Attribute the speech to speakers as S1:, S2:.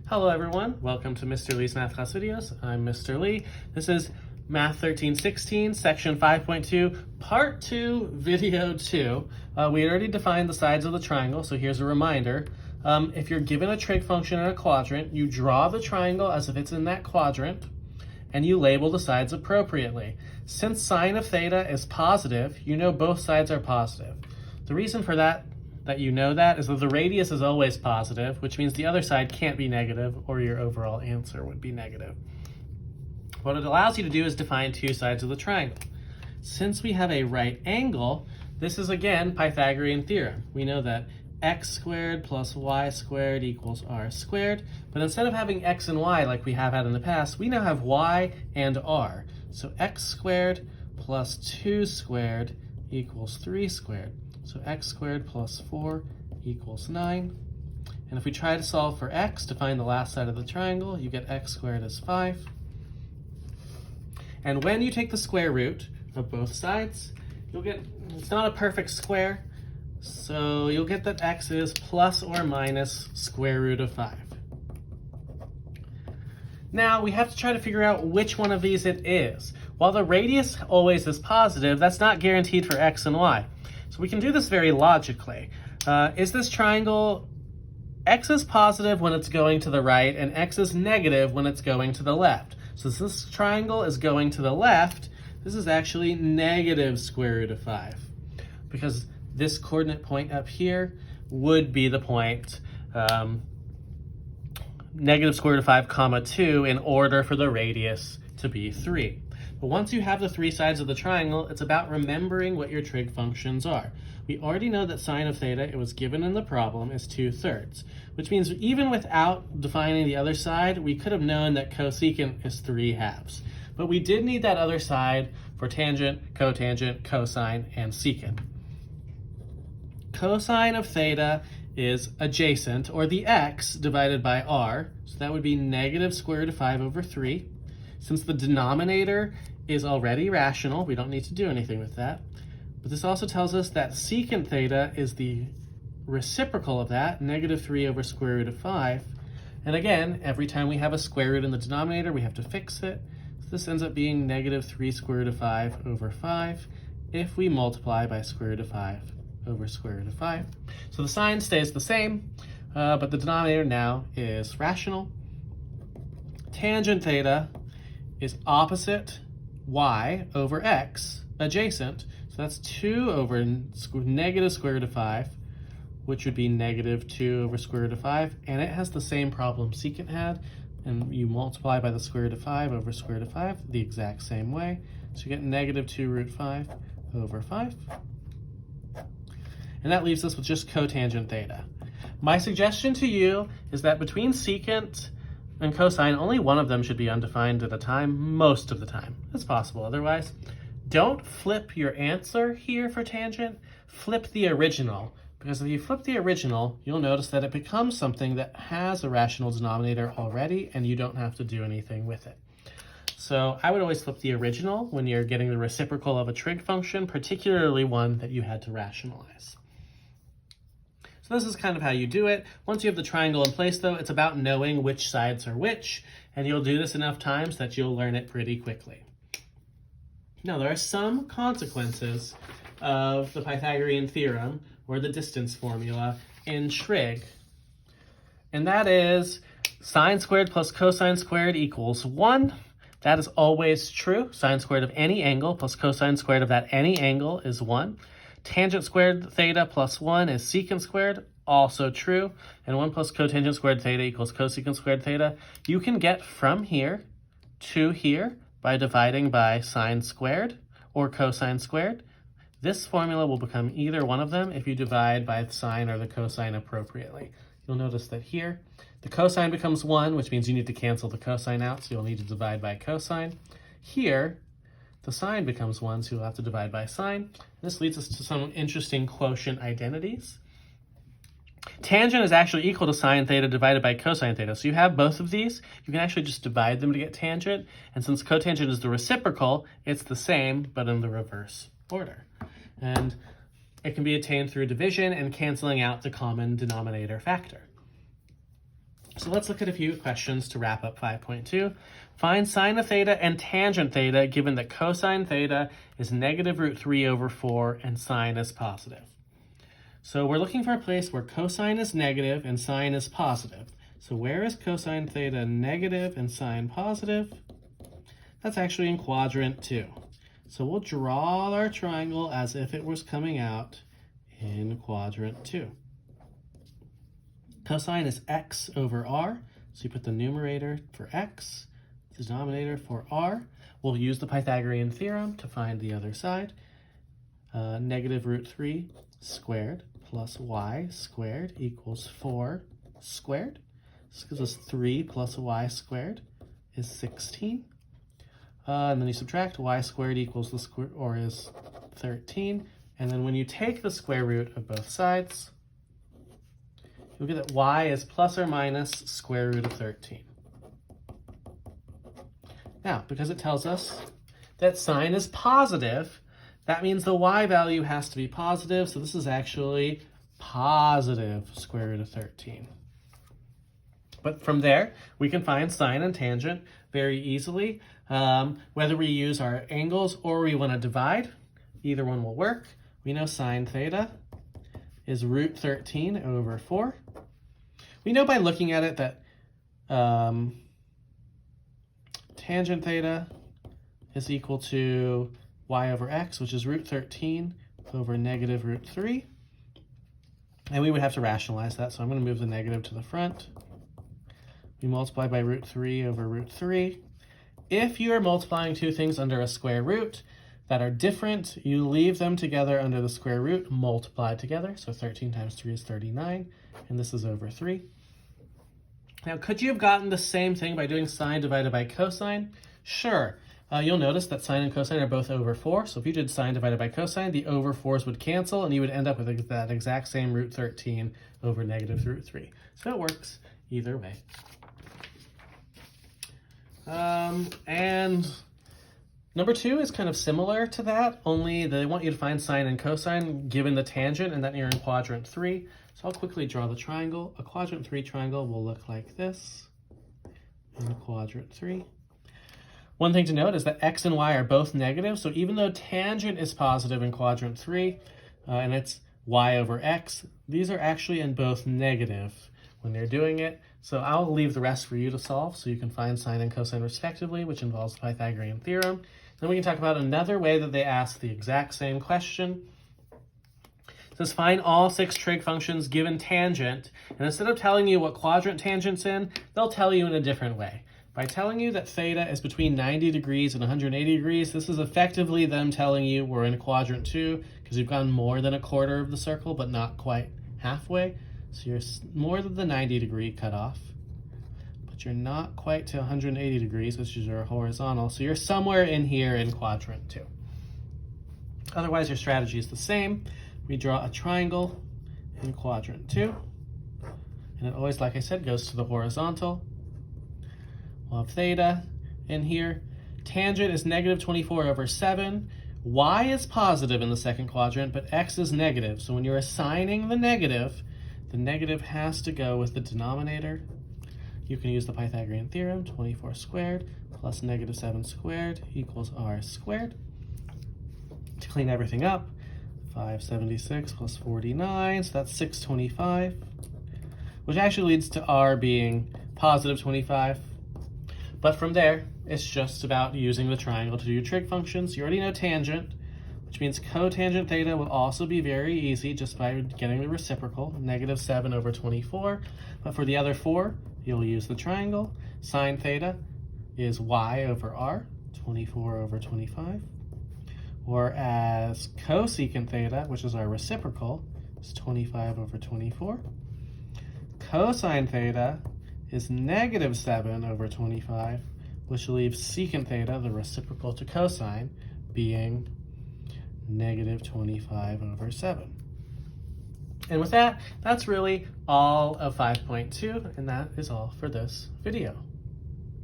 S1: Hello everyone, welcome to Mr. Lee's Math Class Videos. I'm Mr. Lee. This is Math 1316, Section 5.2, Part 2, Video 2. We had already defined the sides of the triangle, so here's a reminder. If you're given a trig function in a quadrant, you draw the triangle as if it's in that quadrant, and you label the sides appropriately. Since sine of theta is positive, you know both sides are positive. The reason for that you know that is that the radius is always positive, which means the other side can't be negative or your overall answer would be negative. What it allows you to do is define two sides of the triangle. Since we have a right angle, this is again Pythagorean theorem. We know that x squared plus y squared equals r squared, but instead of having x and y like we have had in the past, we now have y and r. So x squared plus 2 squared equals 3 squared. So x squared plus 4 equals 9. And if we try to solve for x to find the last side of the triangle, you get x squared is 5. And when you take the square root of both sides, you'll get, it's not a perfect square, so you'll get that x is plus or minus square root of 5. Now we have to try to figure out which one of these it is. While the radius always is positive, that's not guaranteed for x and y. So we can do this very logically. Is this triangle, x is positive when it's going to the right and x is negative when it's going to the left. So since this triangle is going to the left, this is actually negative square root of 5, because this coordinate point up here would be the point negative square root of 5 comma 2 in order for the radius to be 3. But once you have the three sides of the triangle, it's about remembering what your trig functions are. We already know that sine of theta, it was given in the problem, is 2/3, which means even without defining the other side, we could have known that cosecant is 3/2. But we did need that other side for tangent, cotangent, cosine, and secant. Cosine of theta is adjacent, or the x divided by r, so that would be negative square root of 5 over 3. Since the denominator is already rational, we don't need to do anything with that. But this also tells us that secant theta is the reciprocal of that, negative 3 over square root of 5. And again, every time we have a square root in the denominator, we have to fix it. So this ends up being negative 3 square root of 5 over 5 if we multiply by square root of 5 over square root of 5. So the sign stays the same, but the denominator now is rational. Tangent theta is opposite y over x, adjacent. So that's 2 over negative square root of 5, which would be negative 2 over square root of 5. And it has the same problem secant had, and you multiply by the square root of 5 over square root of 5 the exact same way. So you get negative 2 root 5 over 5. And that leaves us with just cotangent theta. My suggestion to you is that between secant and cosine, only one of them should be undefined at a time, most of the time. It's possible otherwise. Don't flip your answer here for tangent, flip the original. Because if you flip the original, you'll notice that it becomes something that has a rational denominator already, and you don't have to do anything with it. So I would always flip the original when you're getting the reciprocal of a trig function, particularly one that you had to rationalize. So this is kind of how you do it. Once you have the triangle in place, though, it's about knowing which sides are which, and you'll do this enough times that you'll learn it pretty quickly. Now, there are some consequences of the Pythagorean theorem, or the distance formula, in trig. And that is sine squared plus cosine squared equals 1. That is always true. Sine squared of any angle plus cosine squared of that any angle is 1. Tangent squared theta plus 1 is secant squared, also true. And 1 plus cotangent squared theta equals cosecant squared theta. You can get from here to here by dividing by sine squared or cosine squared. This formula will become either one of them if you divide by the sine or the cosine appropriately. You'll notice that here, the cosine becomes 1, which means you need to cancel the cosine out, so you'll need to divide by cosine. Here, the sine becomes 1, so you'll have to divide by sine. This leads us to some interesting quotient identities. Tangent is actually equal to sine theta divided by cosine theta. So you have both of these. You can actually just divide them to get tangent. And since cotangent is the reciprocal, it's the same, but in the reverse order. And it can be attained through division and canceling out the common denominator factor. So let's look at a few questions to wrap up 5.2. Find sine of theta and tangent theta given that cosine theta is negative root 3 over 4 and sine is positive. So we're looking for a place where cosine is negative and sine is positive. So where is cosine theta negative and sine positive? That's actually in quadrant 2. So we'll draw our triangle as if it was coming out in quadrant 2. Cosine is x over r, so you put the numerator for x, the denominator for r. We'll use the Pythagorean theorem to find the other side. Negative root 3 squared plus y squared equals 4 squared. This gives us 3 plus y squared is 16. And then you subtract y squared equals the square, or is 13. And then when you take the square root of both sides, you'll get that y is plus or minus square root of 13. Now, because it tells us that sine is positive, that means the y value has to be positive, so this is actually positive square root of 13. But from there, we can find sine and tangent very easily. Whether we use our angles or we want to divide, either one will work. We know sine theta is root 13 over 4. We know by looking at it that tangent theta is equal to y over x, which is root 13 over negative root 3. And we would have to rationalize that, so I'm going to move the negative to the front. We multiply by root 3 over root 3. If you are multiplying two things under a square root that are different, you leave them together under the square root, multiply together. So 13 times 3 is 39, and this is over 3. Now, could you have gotten the same thing by doing sine divided by cosine? Sure. You'll notice that sine and cosine are both over 4. So if you did sine divided by cosine, the over 4s would cancel, and you would end up with that exact same root 13 over negative root 3. So it works either way. And number 2 is kind of similar to that, only they want you to find sine and cosine given the tangent, and that you're in quadrant 3. So I'll quickly draw the triangle. A quadrant 3 triangle will look like this in quadrant 3. One thing to note is that x and y are both negative, so even though tangent is positive in quadrant 3, and it's y over x, these are actually in both negative when they're doing it. So I'll leave the rest for you to solve so you can find sine and cosine respectively, which involves the Pythagorean theorem. Then we can talk about another way that they ask the exact same question. It says find all 6 trig functions given tangent, and instead of telling you what quadrant tangent's in, they'll tell you in a different way. By telling you that theta is between 90 degrees and 180 degrees, this is effectively them telling you we're in quadrant 2 because you've gone more than a quarter of the circle, but not quite halfway. So you're more than the 90 degree cutoff, but you're not quite to 180 degrees, which is your horizontal. So you're somewhere in here in quadrant 2. Otherwise, your strategy is the same. We draw a triangle in quadrant 2, and it always, like I said, goes to the horizontal. We'll have theta in here. Tangent is negative 24 over 7. Y is positive in the second quadrant, but x is negative. So when you're assigning the negative has to go with the denominator. You can use the Pythagorean theorem, 24 squared plus negative 7 squared equals r squared. To clean everything up, 576 plus 49, so that's 625, which actually leads to r being positive 25. But from there, it's just about using the triangle to do your trig functions. You already know tangent, which means cotangent theta will also be very easy just by getting the reciprocal, negative 7 over 24. But for the other 4, you'll use the triangle. Sine theta is y over r, 24 over 25. Whereas cosecant theta, which is our reciprocal, is 25 over 24. Cosine theta is negative 7 over 25, which leaves secant theta, the reciprocal to cosine, being negative 25 over 7. And with that, that's really all of 5.2, and that is all for this video.